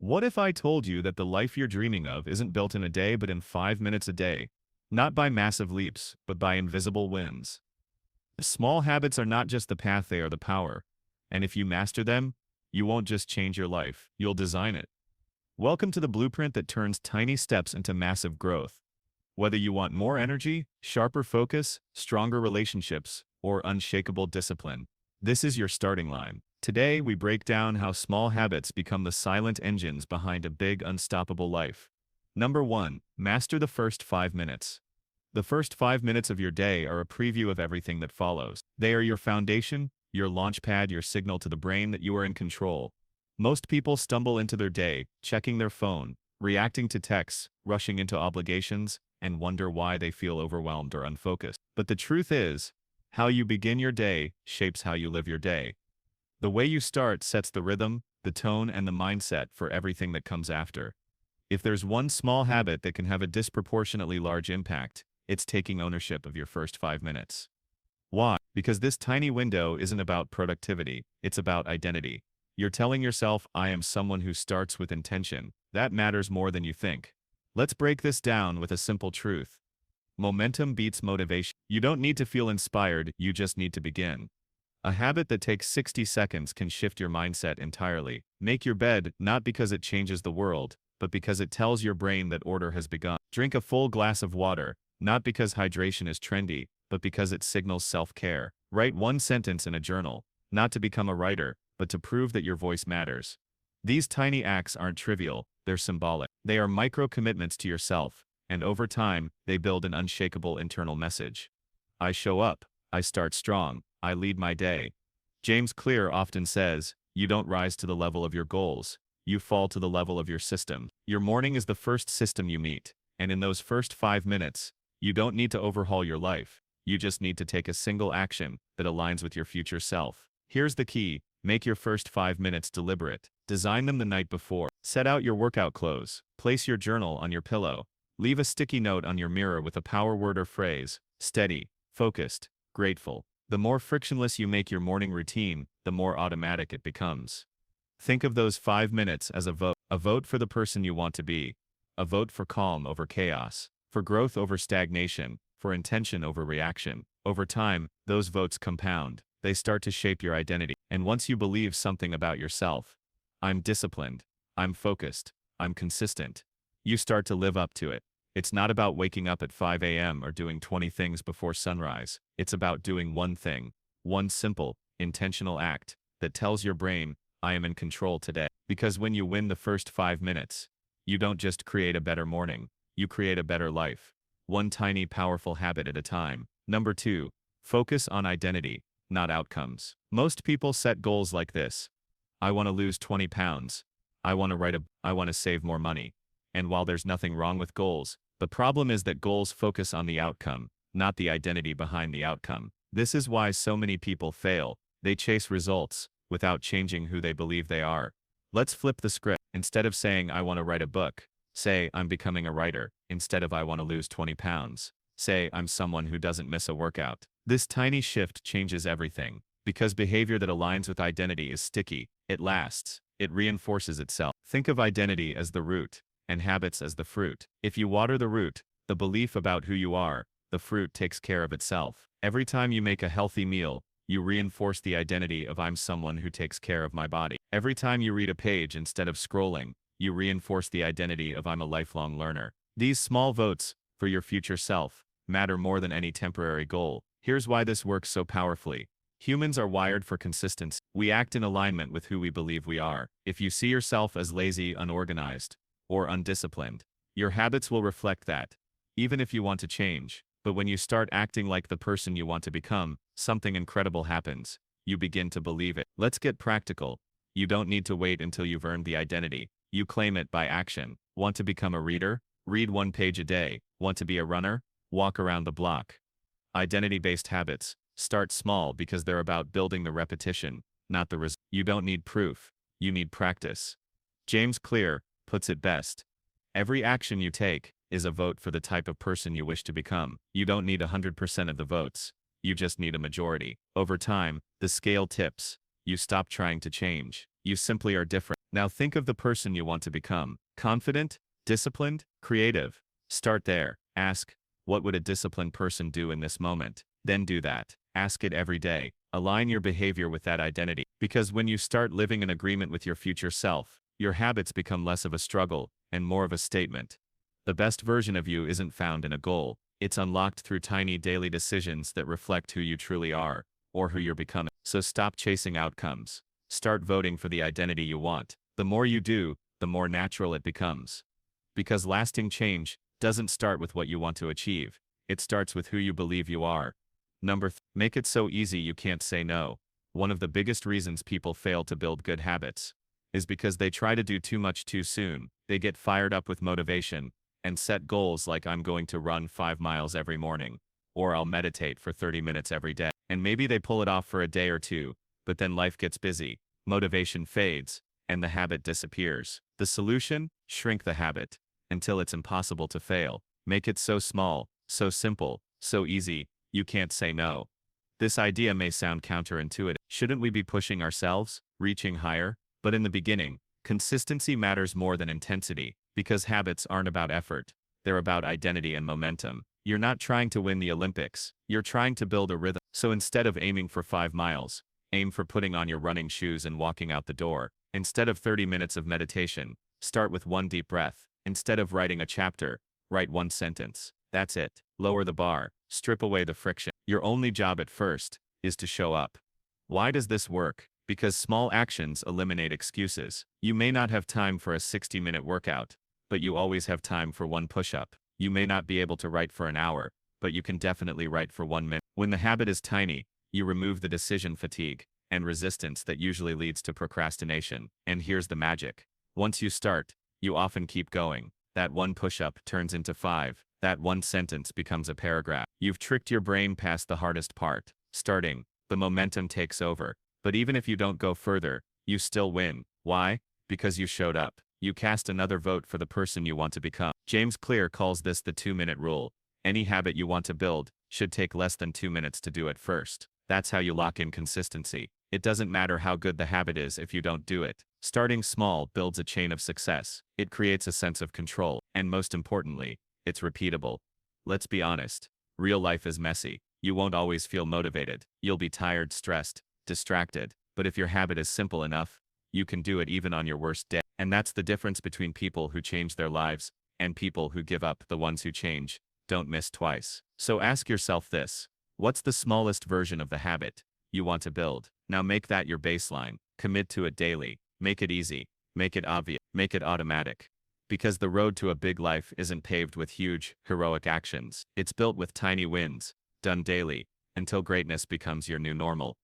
What if I told you that the life you're dreaming of isn't built in a day but in 5 minutes a day? Not by massive leaps, but by invisible wins. Small habits are not just the path, they are the power. And if you master them, you won't just change your life, you'll design it. Welcome to the blueprint that turns tiny steps into massive growth. Whether you want more energy, sharper focus, stronger relationships, or unshakable discipline, this is your starting line. Today, we break down how small habits become the silent engines behind a big, unstoppable life. Number 1. Master the first 5 minutes. The first 5 minutes of your day are a preview of everything that follows. They are your foundation, your launch pad, your signal to the brain that you are in control. Most people stumble into their day, checking their phone, reacting to texts, rushing into obligations, and wonder why they feel overwhelmed or unfocused. But the truth is, how you begin your day shapes how you live your day. The way you start sets the rhythm, the tone, and the mindset for everything that comes after. If there's one small habit that can have a disproportionately large impact, it's taking ownership of your first 5 minutes. Why? Because this tiny window isn't about productivity, it's about identity. You're telling yourself, I am someone who starts with intention. That matters more than you think. Let's break this down with a simple truth. Momentum beats motivation. You don't need to feel inspired, you just need to begin. A habit that takes 60 seconds can shift your mindset entirely. Make your bed, not because it changes the world, but because it tells your brain that order has begun. Drink a full glass of water, not because hydration is trendy, but because it signals self-care. Write one sentence in a journal, not to become a writer, but to prove that your voice matters. These tiny acts aren't trivial, they're symbolic. They are micro-commitments to yourself, and over time, they build an unshakable internal message. I show up, I start strong, I lead my day. James Clear often says, you don't rise to the level of your goals, you fall to the level of your system. Your morning is the first system you meet, and in those first 5 minutes, you don't need to overhaul your life, you just need to take a single action that aligns with your future self. Here's the key, make your first 5 minutes deliberate. Design them the night before. Set out your workout clothes, place your journal on your pillow, leave a sticky note on your mirror with a power word or phrase, steady, focused, grateful. The more frictionless you make your morning routine, the more automatic it becomes. Think of those 5 minutes as a vote for the person you want to be, a vote for calm over chaos, for growth over stagnation, for intention over reaction. Over time, those votes compound. They start to shape your identity. And once you believe something about yourself, I'm disciplined, I'm focused, I'm consistent, you start to live up to it. It's not about waking up at 5 a.m. or doing 20 things before sunrise. It's about doing one thing, one simple, intentional act that tells your brain, I am in control today. Because when you win the first 5 minutes, you don't just create a better morning, you create a better life. One tiny powerful habit at a time. Number 2, focus on identity, not outcomes. Most people set goals like this. I want to lose 20 pounds. I want to save more money. And while there's nothing wrong with goals, the problem is that goals focus on the outcome, not the identity behind the outcome. This is why so many people fail. They chase results without changing who they believe they are. Let's flip the script. Instead of saying I want to write a book, say I'm becoming a writer. Instead of I want to lose 20 pounds, say I'm someone who doesn't miss a workout. This tiny shift changes everything, because behavior that aligns with identity is sticky, it lasts, it reinforces itself. Think of identity as the root, and habits as the fruit. If you water the root, the belief about who you are, the fruit takes care of itself. Every time you make a healthy meal, you reinforce the identity of I'm someone who takes care of my body. Every time you read a page instead of scrolling, you reinforce the identity of I'm a lifelong learner. These small votes for your future self matter more than any temporary goal. Here's why this works so powerfully. Humans are wired for consistency. We act in alignment with who we believe we are. If you see yourself as lazy, unorganized, or undisciplined, your habits will reflect that, even if you want to change. But when you start acting like the person you want to become, something incredible happens. You begin to believe it. Let's get practical. You don't need to wait until you've earned the identity. You claim it by action. Want to become a reader? Read 1 page a day. Want to be a runner? Walk around the block. Identity-based habits start small because they're about building the repetition, not the result. You don't need proof. You need practice. James Clear puts it best. Every action you take is a vote for the type of person you wish to become. You don't need 100% of the votes. You just need a majority. Over time, the scale tips. You stop trying to change. You simply are different. Now think of the person you want to become. Confident, disciplined, creative. Start there. Ask, what would a disciplined person do in this moment? Then do that. Ask it every day. Align your behavior with that identity. Because when you start living in agreement with your future self, your habits become less of a struggle and more of a statement. The best version of you isn't found in a goal. It's unlocked through tiny daily decisions that reflect who you truly are, or who you're becoming. So stop chasing outcomes. Start voting for the identity you want. The more you do, the more natural it becomes. Because lasting change doesn't start with what you want to achieve. It starts with who you believe you are. Make it so easy you can't say no. One of the biggest reasons people fail to build good habits is because they try to do too much too soon. They get fired up with motivation and set goals like I'm going to run 5 miles every morning, or I'll meditate for 30 minutes every day. And maybe they pull it off for a day or two, but then life gets busy, motivation fades, and the habit disappears. The solution? Shrink the habit until it's impossible to fail. Make it so small, so simple, so easy, you can't say no. This idea may sound counterintuitive. Shouldn't we be pushing ourselves, reaching higher? But in the beginning, consistency matters more than intensity, because habits aren't about effort. They're about identity and momentum. You're not trying to win the Olympics. You're trying to build a rhythm. So instead of aiming for 5 miles, aim for putting on your running shoes and walking out the door. Instead of 30 minutes of meditation, start with one deep breath. Instead of writing a chapter, write one sentence. That's it. Lower the bar. Strip away the friction. Your only job at first is to show up. Why does this work? Because small actions eliminate excuses. You may not have time for a 60-minute workout, but you always have time for one push-up. You may not be able to write for an hour, but you can definitely write for 1 minute. When the habit is tiny, you remove the decision fatigue and resistance that usually leads to procrastination. And here's the magic. Once you start, you often keep going. That one push-up turns into 5. That one sentence becomes a paragraph. You've tricked your brain past the hardest part. Starting, the momentum takes over. But even if you don't go further, you still win. Why? Because you showed up. You cast another vote for the person you want to become. James Clear calls this the 2-minute rule. Any habit you want to build should take less than 2 minutes to do it first. That's how you lock in consistency. It doesn't matter how good the habit is if you don't do it. Starting small builds a chain of success. It creates a sense of control. And most importantly, it's repeatable. Let's be honest. Real life is messy. You won't always feel motivated. You'll be tired, stressed, distracted. But if your habit is simple enough, you can do it even on your worst day. And that's the difference between people who change their lives and people who give up. The ones who change don't miss twice. So ask yourself this. What's the smallest version of the habit you want to build? Now make that your baseline. Commit to it daily. Make it easy. Make it obvious. Make it automatic. Because the road to a big life isn't paved with huge, heroic actions. It's built with tiny wins, done daily, until greatness becomes your new normal.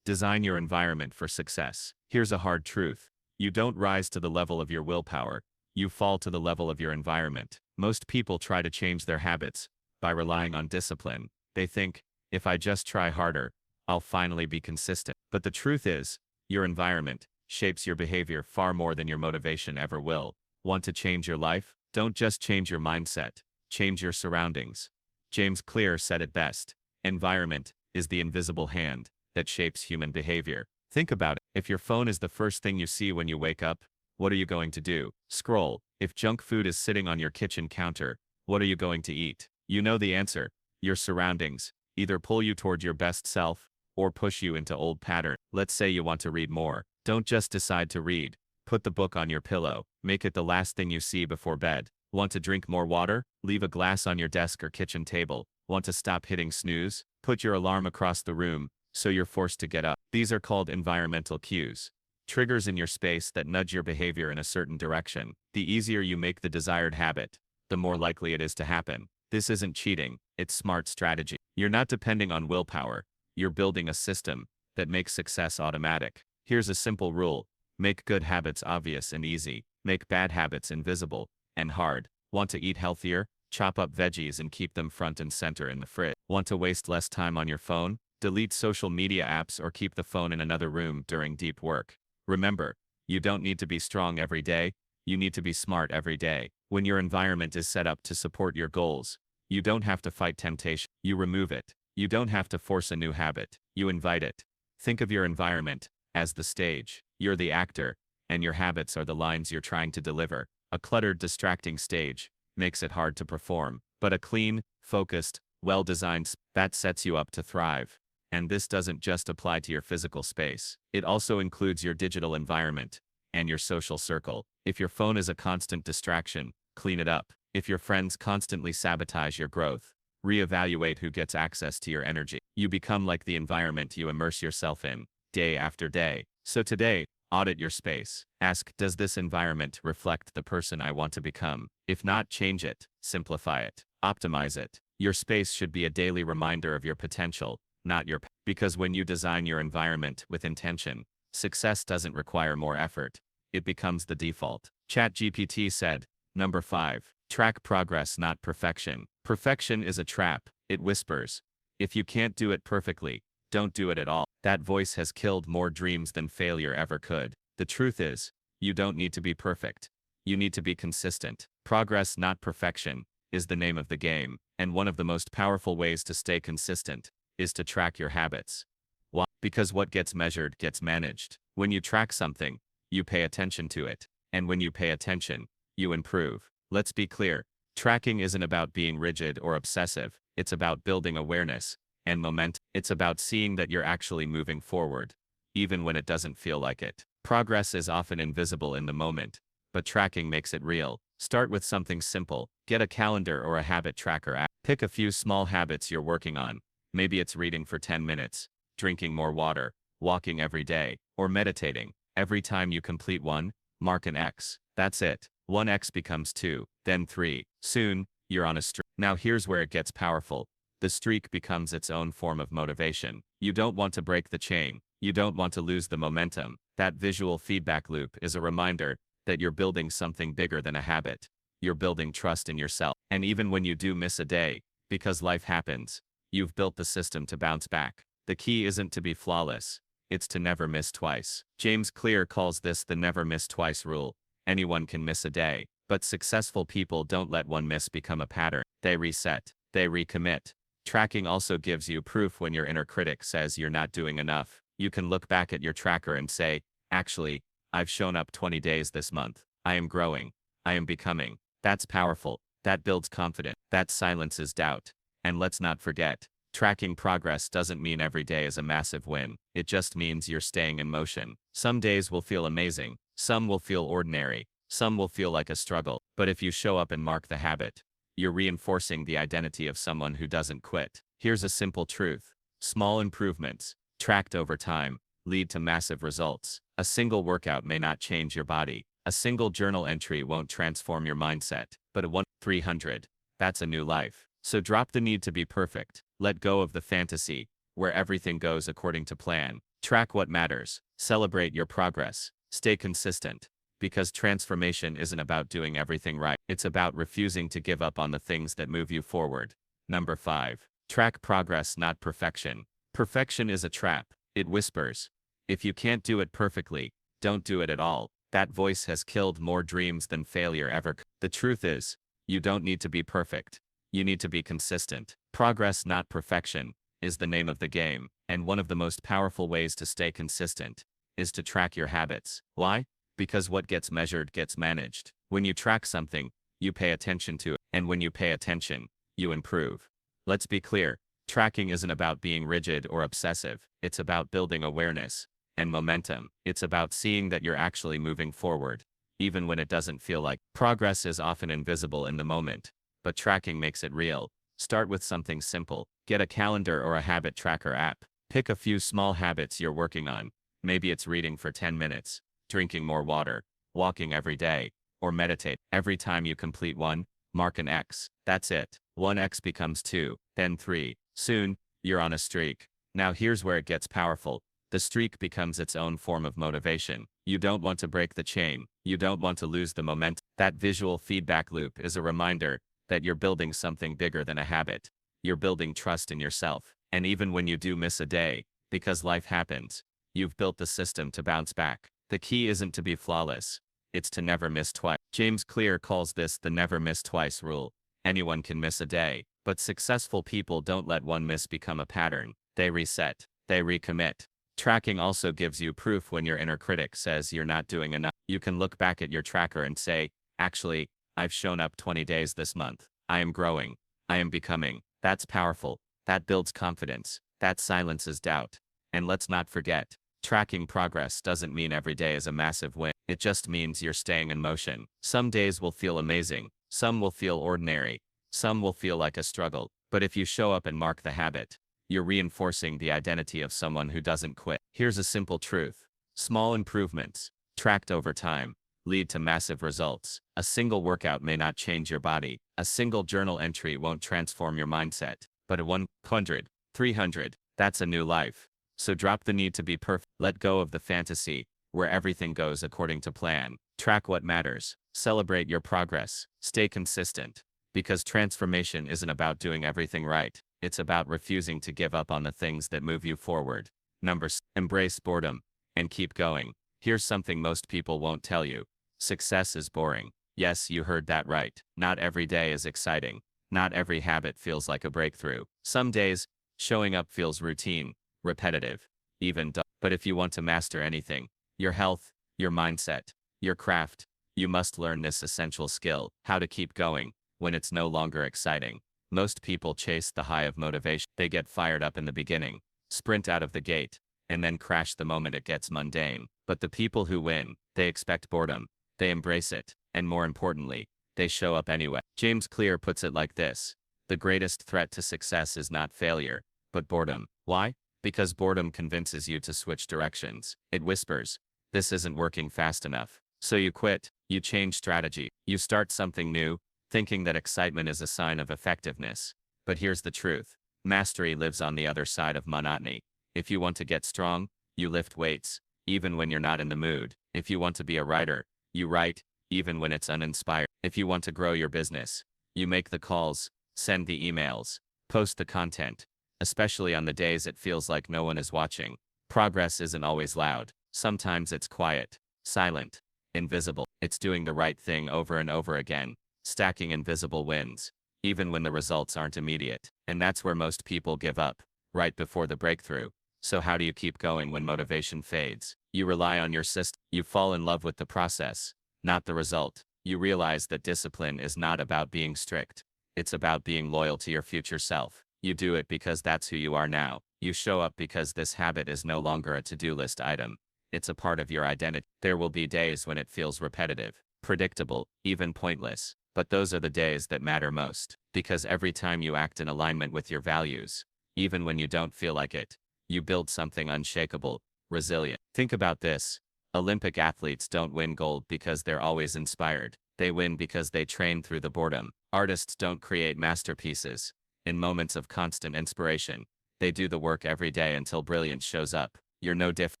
Design your environment for success. Here's a hard truth. You don't rise to the level of your willpower. You fall to the level of your environment. Most people try to change their habits by relying on discipline. They think, if I just try harder, I'll finally be consistent. But the truth is, your environment shapes your behavior far more than your motivation ever will. Want to change your life? Don't just change your mindset. Change your surroundings. James Clear said it best. Environment is the invisible hand that shapes human behavior. Think about it. If your phone is the first thing you see when you wake up, what are you going to do? Scroll. If junk food is sitting on your kitchen counter, what are you going to eat? You know the answer. Your surroundings either pull you toward your best self or push you into old patterns. Let's say you want to read more. Don't just decide to read. Put the book on your pillow. Make it the last thing you see before bed. Want to drink more water? Leave a glass on your desk or kitchen table. Want to stop hitting snooze? Put your alarm across the room so you're forced to get up. These are called environmental cues. Triggers in your space that nudge your behavior in a certain direction. The easier you make the desired habit, the more likely it is to happen. This isn't cheating, it's smart strategy. You're not depending on willpower. You're building a system that makes success automatic. Here's a simple rule. Make good habits obvious and easy. Make bad habits invisible and hard. Want to eat healthier? Chop up veggies and keep them front and center in the fridge. Want to waste less time on your phone? Delete social media apps or keep the phone in another room during deep work. Remember, you don't need to be strong every day. You need to be smart every day. When your environment is set up to support your goals, you don't have to fight temptation. You remove it. You don't have to force a new habit. You invite it. Think of your environment as the stage. You're the actor, and your habits are the lines you're trying to deliver. A cluttered, distracting stage makes it hard to perform, but a clean, focused, well-designed that sets you up to thrive. And this doesn't just apply to your physical space. It also includes your digital environment and your social circle. If your phone is a constant distraction, clean it up. If your friends constantly sabotage your growth, reevaluate who gets access to your energy. You become like the environment you immerse yourself in, day after day. So today, audit your space. Ask, does this environment reflect the person I want to become? If not, change it, simplify it, optimize it. Your space should be a daily reminder of your potential, not your because when you design your environment with intention, success doesn't require more effort. It becomes the default. ChatGPT said, number 5, track progress, not perfection. Perfection is a trap. It whispers, if you can't do it perfectly, don't do it at all. That voice has killed more dreams than failure ever could. The truth is, you don't need to be perfect. You need to be consistent. Progress, not perfection, is the name of the game, and one of the most powerful ways to stay consistent is to track your habits. Why? Because what gets measured gets managed. When you track something, you pay attention to it, and when you pay attention, you improve. Let's be clear, tracking isn't about being rigid or obsessive. It's about building awareness and momentum. It's about seeing that you're actually moving forward, even when it doesn't feel like it. Progress is often invisible in the moment, but tracking makes it real. Start with something simple. Get a calendar or a habit tracker app. Pick a few small habits you're working on. Maybe it's reading for 10 minutes, drinking more water, walking every day, or meditating. Every time you complete one, mark an X. That's it. 1X becomes 2, then 3. Soon, you're on a streak. Now here's where it gets powerful. The streak becomes its own form of motivation. You don't want to break the chain. You don't want to lose the momentum. That visual feedback loop is a reminder that you're building something bigger than a habit. You're building trust in yourself. And even when you do miss a day, because life happens, you've built the system to bounce back. The key isn't to be flawless. It's to never miss twice. James Clear calls this the never miss twice rule. Anyone can miss a day, but successful people don't let one miss become a pattern. They reset. They recommit. Tracking also gives you proof when your inner critic says you're not doing enough. You can look back at your tracker and say, actually, I've shown up 20 days this month. I am growing. I am becoming. That's powerful. That builds confidence. That silences doubt. And let's not forget, tracking progress doesn't mean every day is a massive win. It just means you're staying in motion. Some days will feel amazing. Some will feel ordinary. Some will feel like a struggle. But if you show up and mark the habit, you're reinforcing the identity of someone who doesn't quit. Here's a simple truth. Small improvements, tracked over time, lead to massive results. A single workout may not change your body. A single journal entry won't transform your mindset. But a 300, that's a new life. So drop the need to be perfect. Let go of the fantasy, where everything goes according to plan. Track what matters. Celebrate your progress. Stay consistent. Because transformation isn't about doing everything right. It's about refusing to give up on the things that move you forward. Number 5. Track progress, not perfection. Perfection is a trap. It whispers, if you can't do it perfectly, don't do it at all. That voice has killed more dreams than failure ever could. The truth is, you don't need to be perfect. You need to be consistent. Progress, not perfection, is the name of the game. And one of the most powerful ways to stay consistent is to track your habits. Why? Because what gets measured gets managed. When you track something, you pay attention to it. And when you pay attention, you improve. Let's be clear. Tracking isn't about being rigid or obsessive. It's about building awareness and momentum. It's about seeing that you're actually moving forward, even when it doesn't feel like. Progress is often invisible in the moment, but tracking makes it real. Start with something simple. Get a calendar or a habit tracker app. Pick a few small habits you're working on. Maybe it's reading for 10 minutes, drinking more water, walking every day, or meditate. Every time you complete one, mark an X. That's it. 1X becomes 2, then 3. Soon, you're on a streak. Now here's where it gets powerful. The streak becomes its own form of motivation. You don't want to break the chain. You don't want to lose the momentum. That visual feedback loop is a reminder that you're building something bigger than a habit. You're building trust in yourself. And even when you do miss a day, because life happens, you've built the system to bounce back. The key isn't to be flawless. It's to never miss twice. James Clear calls this the never miss twice rule. Anyone can miss a day, but successful people don't let one miss become a pattern. They reset. They recommit. Tracking also gives you proof when your inner critic says you're not doing enough. You can look back at your tracker and say, actually, I've shown up 20 days this month. I am growing. I am becoming. That's powerful. That builds confidence. That silences doubt. And let's not forget, tracking progress doesn't mean every day is a massive win. It just means you're staying in motion. Some days will feel amazing. Some will feel ordinary. Some will feel like a struggle. But if you show up and mark the habit, you're reinforcing the identity of someone who doesn't quit. Here's a simple truth. Small improvements, tracked over time, lead to massive results. A single workout may not change your body. A single journal entry won't transform your mindset. But a 100, 300, that's a new life. So drop the need to be perfect. Let go of the fantasy, where everything goes according to plan. Track what matters. Celebrate your progress. Stay consistent. Because transformation isn't about doing everything right. It's about refusing to give up on the things that move you forward. Number 6. Embrace boredom and keep going. Here's something most people won't tell you. Success is boring. Yes, you heard that right. Not every day is exciting. Not every habit feels like a breakthrough. Some days, showing up feels routine, repetitive, even dull. But if you want to master anything, your health, your mindset, your craft, you must learn this essential skill: how to keep going when it's no longer exciting. Most people chase the high of motivation. They get fired up in the beginning, sprint out of the gate, and then crash the moment it gets mundane. But the people who win, they expect boredom, they embrace it, and more importantly, they show up anyway. James Clear puts it like this: the greatest threat to success is not failure, but boredom. Why? Because boredom convinces you to switch directions. It whispers, this isn't working fast enough. So you quit, you change strategy, you start something new, thinking that excitement is a sign of effectiveness. But here's the truth. Mastery lives on the other side of monotony. If you want to get strong, you lift weights, even when you're not in the mood. If you want to be a writer, you write, even when it's uninspired. If you want to grow your business, you make the calls, send the emails, post the content, especially on the days it feels like no one is watching. Progress isn't always loud. Sometimes it's quiet, silent, invisible. It's doing the right thing over and over again, stacking invisible wins, even when the results aren't immediate. And that's where most people give up, right before the breakthrough. So how do you keep going when motivation fades? You rely on your system. You fall in love with the process, not the result. You realize that discipline is not about being strict. It's about being loyal to your future self. You do it because that's who you are now. You show up because this habit is no longer a to-do list item. It's a part of your identity. There will be days when it feels repetitive, predictable, even pointless. But those are the days that matter most. Because every time you act in alignment with your values, even when you don't feel like it, you build something unshakable, resilient. Think about this. Olympic athletes don't win gold because they're always inspired. They win because they train through the boredom. Artists don't create masterpieces in moments of constant inspiration. They do the work every day until brilliance shows up. You're no different.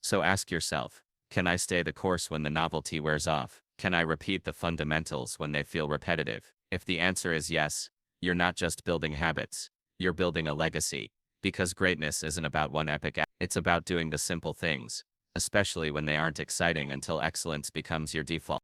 So ask yourself, can I stay the course when the novelty wears off? Can I repeat the fundamentals when they feel repetitive? If the answer is yes, you're not just building habits, you're building a legacy. Because greatness isn't about one epic act, it's about doing the simple things, especially when they aren't exciting, until excellence becomes your default.